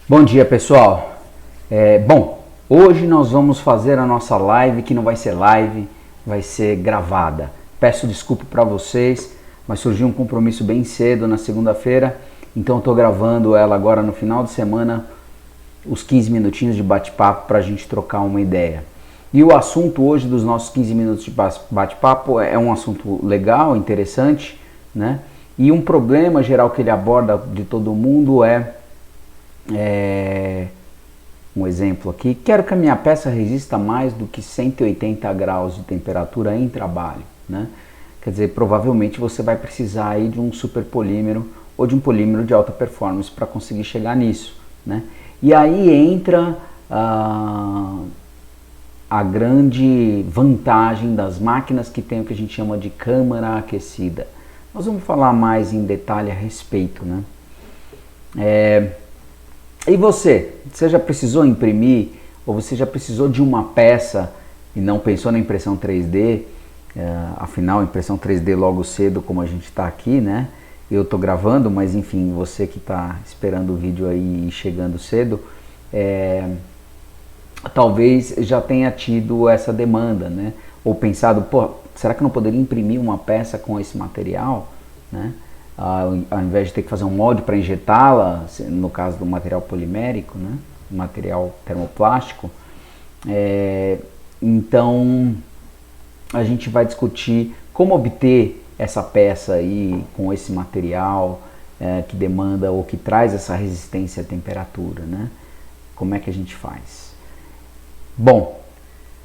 Bom dia, pessoal. Hoje nós vamos fazer a nossa live, que não vai ser live, vai ser gravada. Peço desculpa para vocês, mas surgiu um compromisso bem cedo na segunda-feira, então eu estou gravando ela agora no final de semana, os 15 minutinhos de bate-papo para a gente trocar uma ideia. E o assunto hoje dos nossos 15 minutos de bate-papo é um assunto legal, interessante, né? E um problema geral que ele aborda de todo mundo é um exemplo aqui: quero que a minha peça resista mais do que 180 graus de temperatura em trabalho, né? Quer dizer, provavelmente você vai precisar aí de um superpolímero ou de um polímero de alta performance para conseguir chegar nisso, né? E aí entra a grande vantagem das máquinas que tem o que a gente chama de câmara aquecida. Nós vamos falar mais em detalhe a respeito, né? E você já precisou imprimir, ou você já precisou de uma peça e não pensou na impressão 3D? Afinal, a impressão 3D logo cedo, como a gente está aqui, né? Eu estou gravando, mas enfim, você que está esperando o vídeo aí e chegando cedo, talvez já tenha tido essa demanda, né? Ou pensado, pô, será que eu não poderia imprimir uma peça com esse material, né? Ao invés de ter que fazer um molde para injetá-la, no caso do material polimérico, né? Material termoplástico. Então a gente vai discutir como obter essa peça aí com esse material que demanda ou que traz essa resistência à temperatura, né? Como é que a gente faz? Bom,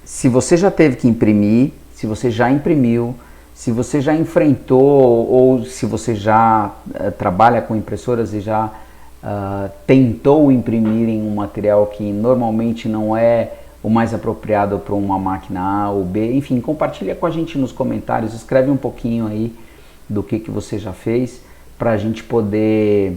se você já teve que imprimir, se você já imprimiu, se você já enfrentou ou se você já trabalha com impressoras e já tentou imprimir em um material que normalmente não é o mais apropriado para uma máquina A ou B, enfim, compartilha com a gente nos comentários, escreve um pouquinho aí do que você já fez para a gente poder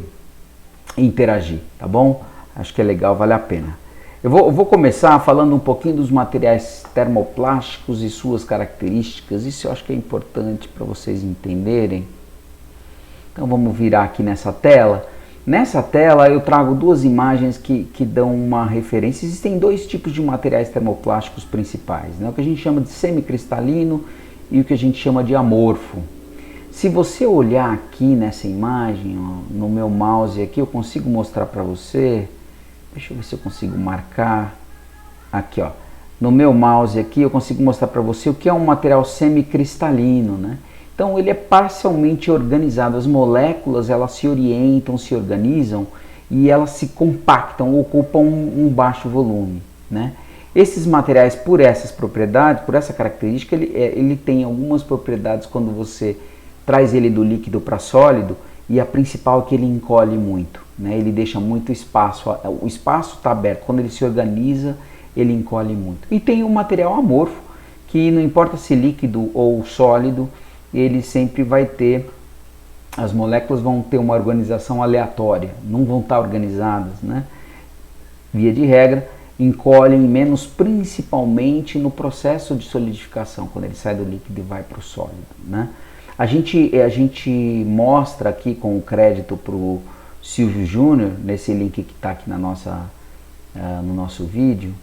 interagir, tá bom? Acho que é legal, vale a pena. Eu vou começar falando um pouquinho dos materiais termoplásticos e suas características. Isso eu acho que é importante para vocês entenderem. Então vamos virar aqui nessa tela. Nessa tela eu trago duas imagens que dão uma referência. Existem dois tipos de materiais termoplásticos principais, né? O que a gente chama de semicristalino e o que a gente chama de amorfo. Se você olhar aqui nessa imagem, ó, no meu mouse aqui, eu consigo mostrar para você. Deixa eu ver se eu consigo marcar. Aqui, ó. No meu mouse aqui eu consigo mostrar para você o que é um material semicristalino, né? Então ele é parcialmente organizado. As moléculas, elas se orientam, se organizam e elas se compactam, ocupam um baixo volume, né? Esses materiais, por essas propriedades, por essa característica, ele tem algumas propriedades quando você traz ele do líquido para sólido, e a principal é que ele encolhe muito, né? Ele deixa muito espaço, o espaço está aberto, quando ele se organiza, ele encolhe muito. E tem o material amorfo, que não importa se líquido ou sólido, ele sempre vai ter, as moléculas vão ter uma organização aleatória, não vão estar organizadas, né? Via de regra, encolhem menos, principalmente no processo de solidificação, quando ele sai do líquido e vai para o sólido, né? A gente mostra aqui com o crédito para o Silvio Júnior, nesse link que está aqui no nosso vídeo,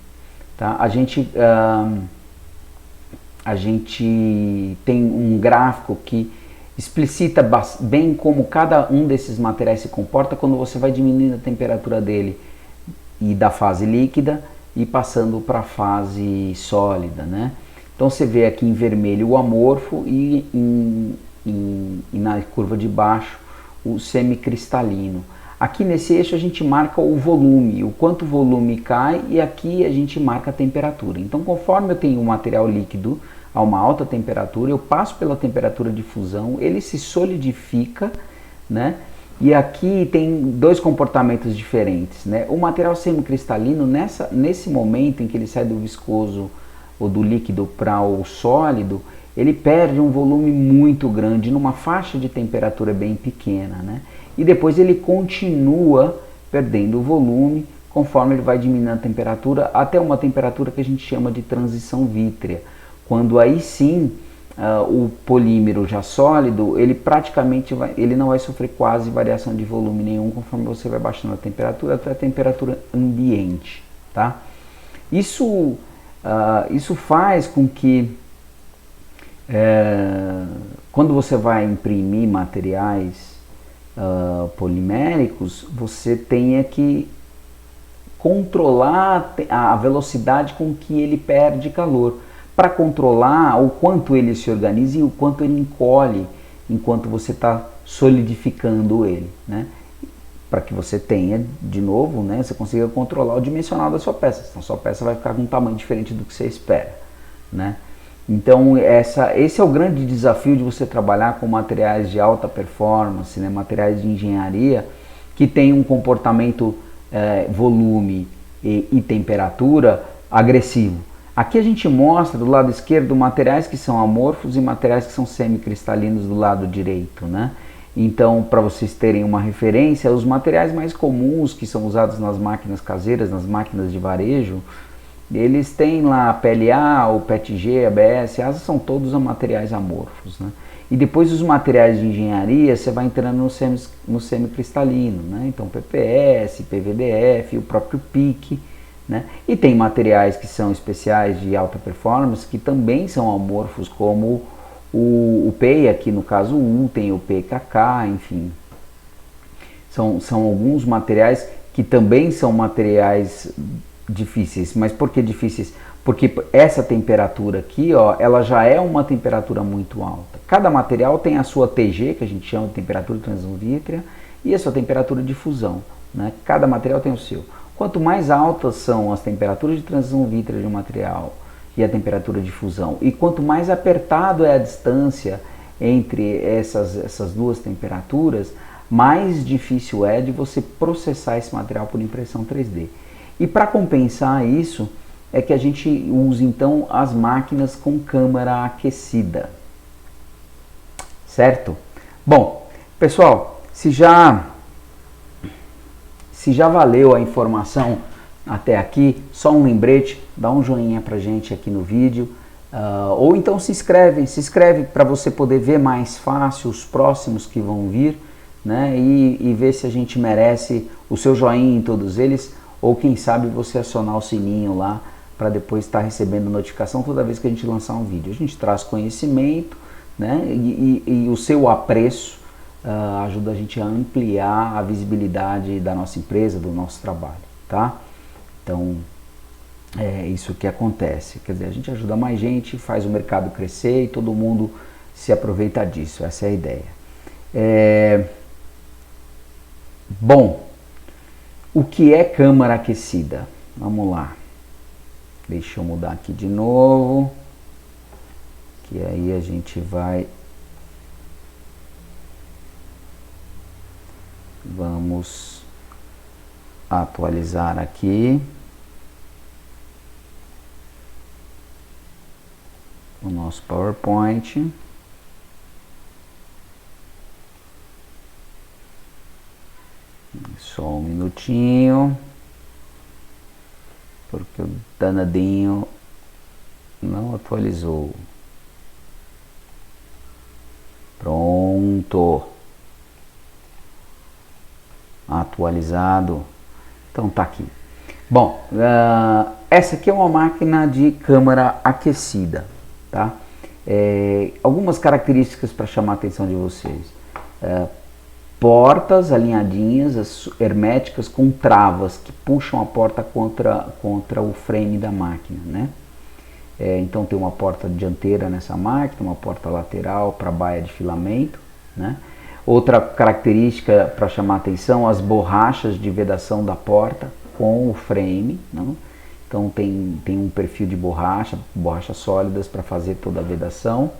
tá? A gente tem um gráfico que explicita bem como cada um desses materiais se comporta quando você vai diminuindo a temperatura dele e da fase líquida e passando para a fase sólida, né? Então você vê aqui em vermelho o amorfo e na curva de baixo o semicristalino. Aqui nesse eixo a gente marca o volume, o quanto o volume cai, e aqui a gente marca a temperatura. Então conforme eu tenho um material líquido a uma alta temperatura, eu passo pela temperatura de fusão, ele se solidifica, né? E aqui tem dois comportamentos diferentes, né? O material semicristalino, nesse momento em que ele sai do viscoso ou do líquido para o sólido, ele perde um volume muito grande numa faixa de temperatura bem pequena, né? E depois ele continua perdendo o volume conforme ele vai diminuindo a temperatura até uma temperatura que a gente chama de transição vítrea, quando aí sim o polímero já sólido, ele praticamente ele não vai sofrer quase variação de volume nenhum conforme você vai baixando a temperatura até a temperatura ambiente, tá? Isso faz com que quando você vai imprimir materiais poliméricos, você tenha que controlar a velocidade com que ele perde calor, para controlar o quanto ele se organiza e o quanto ele encolhe enquanto você está solidificando ele, né? Para que você tenha, de novo, né, você consiga controlar o dimensional da sua peça, senão a sua peça vai ficar com um tamanho diferente do que você espera, né? Então esse é o grande desafio de você trabalhar com materiais de alta performance, né, materiais de engenharia que tem um comportamento volume e temperatura agressivo. Aqui a gente mostra do lado esquerdo materiais que são amorfos e materiais que são semicristalinos do lado direito, né? Então, para vocês terem uma referência, os materiais mais comuns que são usados nas máquinas caseiras, nas máquinas de varejo, eles têm lá a PLA, o PETG, ABS, ASA, são todos materiais amorfos, né? E depois os materiais de engenharia, você vai entrando no semicristalino, né? Então PPS, PVDF, o próprio PIC, né? E tem materiais que são especiais de alta performance que também são amorfos, como o PEI, aqui no caso U, tem o PKK, enfim. São alguns materiais que também são materiais difíceis. Mas por que difíceis? Porque essa temperatura aqui, ó, ela já é uma temperatura muito alta. Cada material tem a sua TG, que a gente chama de temperatura de transição vítrea, e a sua temperatura de fusão, né? Cada material tem o seu. Quanto mais altas são as temperaturas de transição vítrea de um material e a temperatura de fusão, e quanto mais apertado é a distância entre essas duas temperaturas, mais difícil é de você processar esse material por impressão 3D. E para compensar isso, é que a gente usa então as máquinas com câmara aquecida, certo? Bom, pessoal, se já valeu a informação até aqui, só um lembrete, dá um joinha pra gente aqui no vídeo, ou então se inscreve para você poder ver mais fácil os próximos que vão vir, né? E ver se a gente merece o seu joinha em todos eles, ou quem sabe você acionar o sininho lá para depois estar recebendo notificação toda vez que a gente lançar um vídeo. A gente traz conhecimento, né? E o seu apreço ajuda a gente a ampliar a visibilidade da nossa empresa, do nosso trabalho, tá? Então, é isso que acontece. Quer dizer, a gente ajuda mais gente, faz o mercado crescer e todo mundo se aproveita disso. Essa é a ideia. Bom, o que é câmara aquecida? Vamos lá. Deixa eu mudar aqui de novo, que aí a gente vai... Vamos atualizar aqui o nosso PowerPoint. Só um minutinho, porque o danadinho não atualizou. Pronto. Atualizado. Então tá aqui. Bom, essa aqui é uma máquina de câmara aquecida, tá? Algumas características para chamar a atenção de vocês. Portas alinhadinhas, herméticas, com travas que puxam a porta contra o frame da máquina, né? Então tem uma porta dianteira nessa máquina, uma porta lateral para baia de filamento, né? Outra característica para chamar a atenção, as borrachas de vedação da porta com o frame, né? Então tem um perfil de borrachas sólidas para fazer toda a vedação.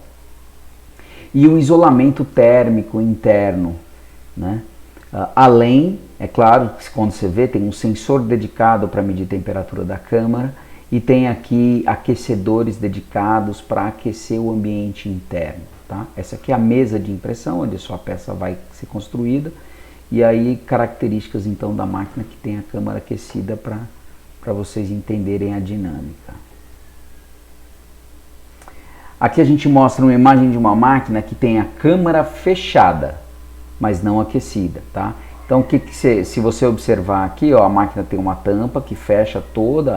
E o isolamento térmico interno, né? Além, é claro, que quando você vê, tem um sensor dedicado para medir a temperatura da câmara e tem aqui aquecedores dedicados para aquecer o ambiente interno, tá? Essa aqui é a mesa de impressão, onde a sua peça vai ser construída, e aí características então da máquina que tem a câmara aquecida para vocês entenderem a dinâmica. Aqui a gente mostra uma imagem de uma máquina que tem a câmara fechada, mas não aquecida, tá? Então, se você observar aqui, ó, a máquina tem uma tampa que fecha toda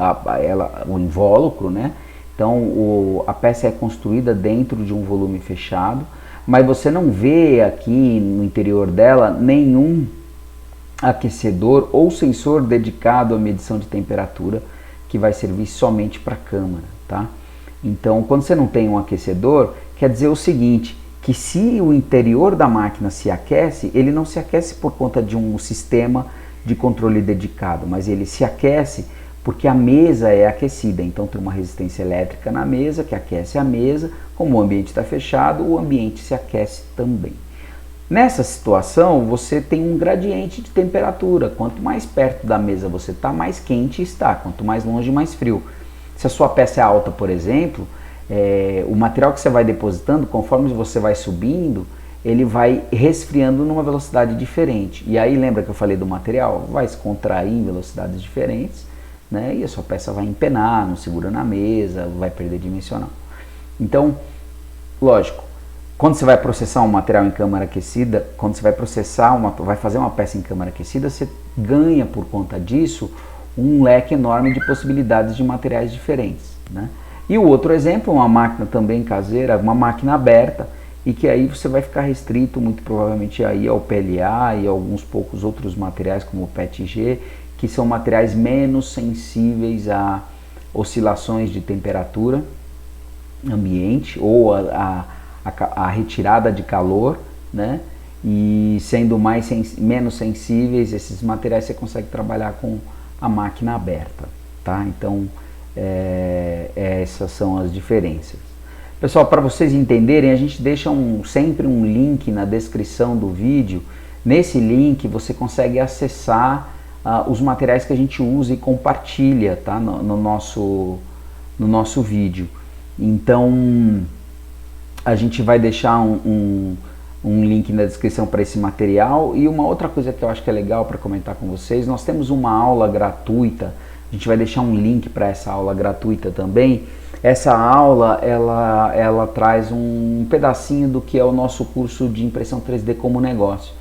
o invólucro, né? Então, a peça é construída dentro de um volume fechado, mas você não vê aqui no interior dela nenhum aquecedor ou sensor dedicado à medição de temperatura que vai servir somente para a câmara, tá? Então, quando você não tem um aquecedor, quer dizer o seguinte, que se o interior da máquina se aquece, ele não se aquece por conta de um sistema de controle dedicado, mas ele se aquece porque a mesa é aquecida. Então tem uma resistência elétrica na mesa que aquece a mesa, como o ambiente está fechado, o ambiente se aquece também. Nessa situação, você tem um gradiente de temperatura. Quanto mais perto da mesa você está, mais quente está. Quanto mais longe, mais frio. Se a sua peça é alta, por exemplo, o material que você vai depositando, conforme você vai subindo, ele vai resfriando numa velocidade diferente. E aí, lembra que eu falei do material? Vai se contrair em velocidades diferentes, né? E a sua peça vai empenar, não segura na mesa, vai perder dimensional. Então, lógico, quando você vai processar um material em câmara aquecida, quando você vai fazer uma peça em câmara aquecida, você ganha por conta disso um leque enorme de possibilidades de materiais diferentes, né? E o outro exemplo, uma máquina também caseira, uma máquina aberta, e que aí você vai ficar restrito muito provavelmente aí ao PLA e a alguns poucos outros materiais como o PETG, que são materiais menos sensíveis a oscilações de temperatura ambiente ou a retirada de calor, né? E sendo menos sensíveis, esses materiais você consegue trabalhar com a máquina aberta, tá? Então, essas são as diferenças. Pessoal, para vocês entenderem, a gente deixa sempre um link na descrição do vídeo. Nesse link você consegue acessar os materiais que a gente usa e compartilha, tá? no nosso vídeo. Então, a gente vai deixar um link na descrição para esse material. E uma outra coisa que eu acho que é legal para comentar com vocês, nós temos uma aula gratuita, a gente vai deixar um link para essa aula gratuita também. Essa aula, ela traz um pedacinho do que é o nosso curso de impressão 3D como negócio,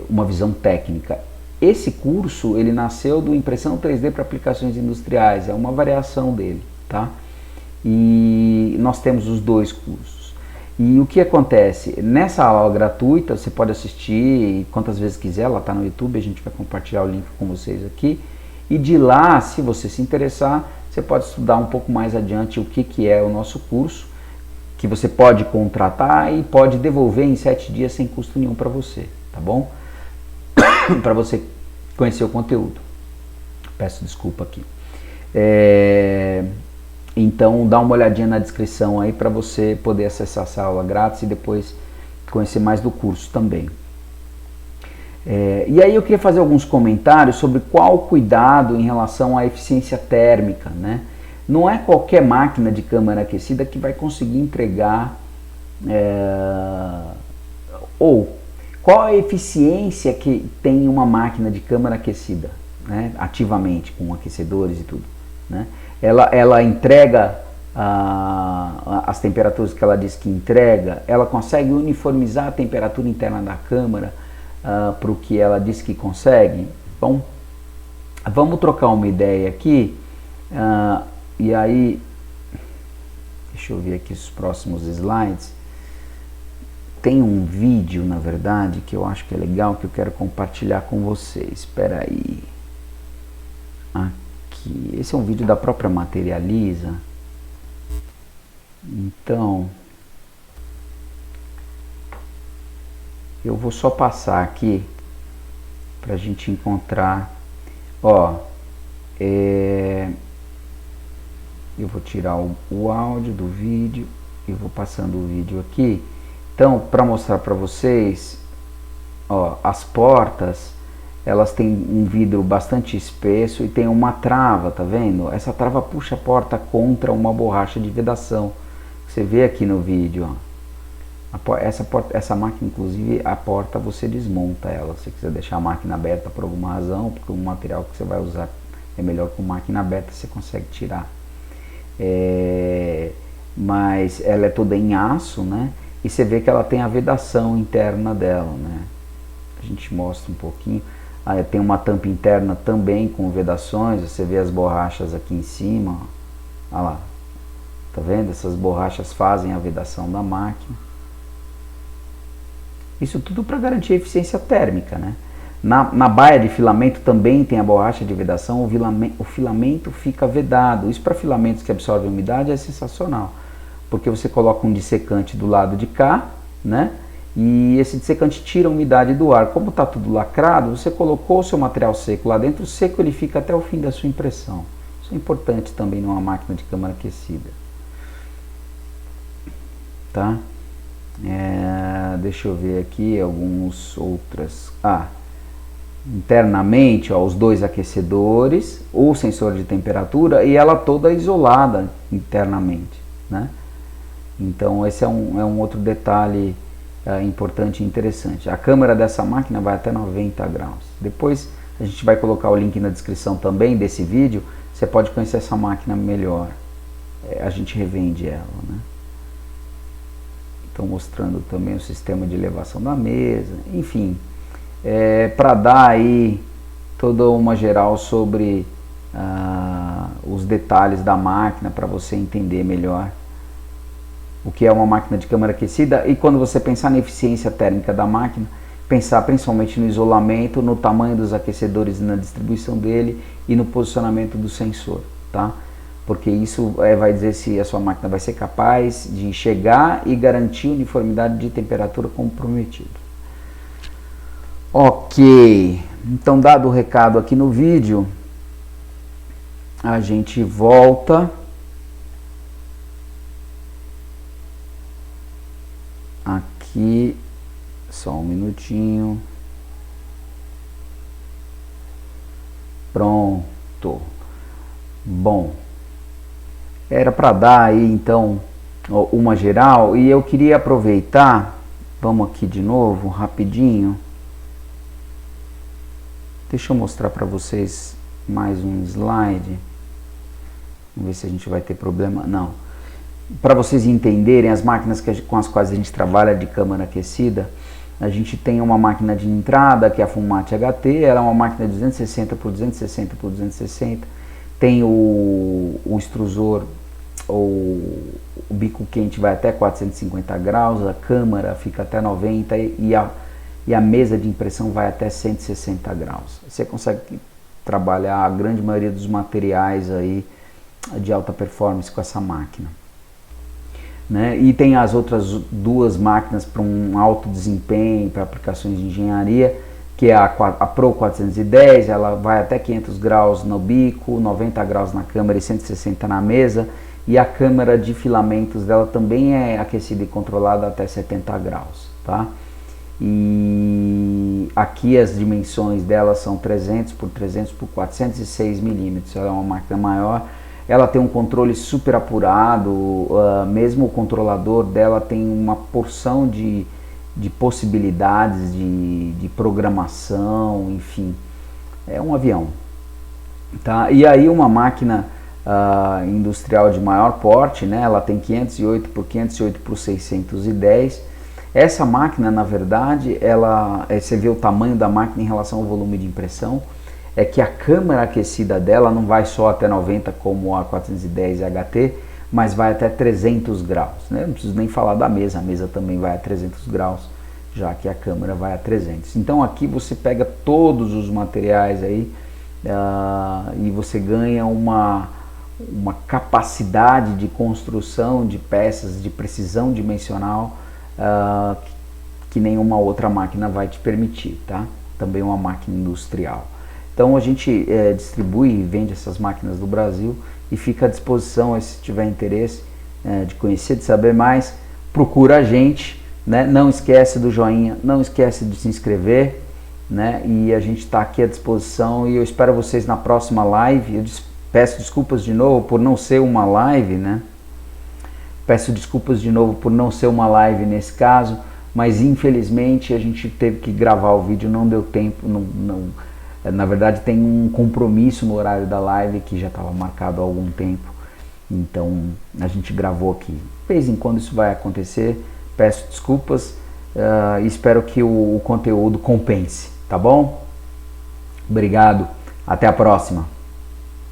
uma visão técnica. Esse curso, ele nasceu do impressão 3D para aplicações industriais, é uma variação dele, tá? E nós temos os dois cursos. E o que acontece? Nessa aula gratuita, você pode assistir quantas vezes quiser, ela está no YouTube, a gente vai compartilhar o link com vocês aqui. E de lá, se você se interessar, você pode estudar um pouco mais adiante o que é o nosso curso, que você pode contratar e pode devolver em 7 dias sem custo nenhum para você, tá bom? Para você conhecer o conteúdo. Peço desculpa aqui. Então dá uma olhadinha na descrição aí para você poder acessar essa aula grátis e depois conhecer mais do curso também. E aí eu queria fazer alguns comentários sobre qual cuidado em relação à eficiência térmica, né? Não é qualquer máquina de câmara aquecida que vai conseguir entregar, ou qual a eficiência que tem uma máquina de câmara aquecida, né? Ativamente, com aquecedores e tudo, né? Ela entrega as temperaturas que ela diz que entrega, ela consegue uniformizar a temperatura interna da câmara para o que ela diz que consegue. Bom, vamos trocar uma ideia aqui, e aí, deixa eu ver aqui os próximos slides. Tem um vídeo, na verdade, que eu acho que é legal, que eu quero compartilhar com vocês. Espera aí. Aqui. Esse é um vídeo da própria Materializa. Então, eu vou só passar aqui para a gente encontrar. Ó, eu vou tirar o áudio do vídeo e vou passando o vídeo aqui. Então, para mostrar para vocês, ó, as portas, elas têm um vidro bastante espesso e tem uma trava, tá vendo? Essa trava puxa a porta contra uma borracha de vedação. Você vê aqui no vídeo, ó. Essa máquina, inclusive, a porta você desmonta ela. Se você quiser deixar a máquina aberta por alguma razão, porque o material que você vai usar é melhor com máquina aberta, você consegue tirar. mas ela é toda em aço, né? E você vê que ela tem a vedação interna dela, né? A gente mostra um pouquinho. Aí tem uma tampa interna também com vedações, você vê as borrachas aqui em cima, ó. Olha lá, tá vendo? Essas borrachas fazem a vedação da máquina. Isso tudo para garantir a eficiência térmica, né? Na baia de filamento também tem a borracha de vedação, o filamento fica vedado. Isso para filamentos que absorvem umidade é sensacional, porque você coloca um dissecante do lado de cá, né? E esse dissecante tira a umidade do ar. Como está tudo lacrado, você colocou o seu material seco lá dentro, o seco ele fica até o fim da sua impressão. Isso é importante também numa máquina de câmara aquecida. Tá? Deixa eu ver aqui alguns outras. Internamente, ó, os dois aquecedores, o sensor de temperatura e ela toda isolada internamente, né? Então esse é um outro detalhe importante e interessante. A câmera dessa máquina vai até 90 graus. Depois a gente vai colocar o link na descrição também desse vídeo, você pode conhecer essa máquina melhor. A gente revende ela, né? Então mostrando também o sistema de elevação da mesa, enfim, para dar aí toda uma geral sobre os detalhes da máquina, para você entender melhor o que é uma máquina de câmara aquecida. E quando você pensar na eficiência térmica da máquina, pensar principalmente no isolamento, no tamanho dos aquecedores e na distribuição dele e no posicionamento do sensor, tá? Porque isso vai dizer se a sua máquina vai ser capaz de chegar e garantir uniformidade de temperatura como prometido. Ok, então dado o recado aqui no vídeo, a gente volta aqui, só um minutinho, pronto. Bom, era para dar aí então uma geral, e eu queria aproveitar, vamos aqui de novo rapidinho, deixa eu mostrar para vocês mais um slide, vamos ver se a gente vai ter problema, não, para vocês entenderem as máquinas com as quais a gente trabalha de câmara aquecida. A gente tem uma máquina de entrada que é a Funmate HT, ela é uma máquina de 260 por 260 por 260, tem o extrusor, o bico quente vai até 450 graus, a câmara fica até 90 e a mesa de impressão vai até 160 graus. Você consegue trabalhar a grande maioria dos materiais aí de alta performance com essa máquina, né? E tem as outras duas máquinas para um alto desempenho, para aplicações de engenharia, que é a Pro 410, ela vai até 500 graus no bico, 90 graus na câmara e 160 na mesa, e a câmara de filamentos dela também é aquecida e controlada até 70 graus, tá? E aqui as dimensões dela são 300 por 300 por 406 milímetros, ela é uma máquina maior, ela tem um controle super apurado, mesmo o controlador dela tem uma porção de possibilidades de programação, enfim, é um avião, tá? E aí uma máquina industrial de maior porte, né? Ela tem 508 por 508 por 610. Essa máquina, na verdade, você vê o tamanho da máquina em relação ao volume de impressão, é que a câmara aquecida dela não vai só até 90 como a 410 HT, mas vai até 300 graus, né? Não preciso nem falar da mesa, a mesa também vai a 300 graus, já que a câmara vai a 300. Então aqui você pega todos os materiais aí e você ganha uma capacidade de construção de peças de precisão dimensional que nenhuma outra máquina vai te permitir, tá? Também uma máquina industrial. Então a gente distribui e vende essas máquinas do Brasil e fica à disposição, se tiver interesse de conhecer, de saber mais, procura a gente, né? Não esquece do joinha, não esquece de se inscrever, né? E a gente está aqui à disposição e eu espero vocês na próxima live. Eu peço desculpas de novo por não ser uma live, né? Peço desculpas de novo por não ser uma live nesse caso, mas infelizmente a gente teve que gravar o vídeo, não deu tempo, na verdade tem um compromisso no horário da live que já estava marcado há algum tempo Então a gente gravou aqui. De vez em quando isso vai acontecer, peço desculpas e espero que o conteúdo compense, tá bom? Obrigado, até a próxima.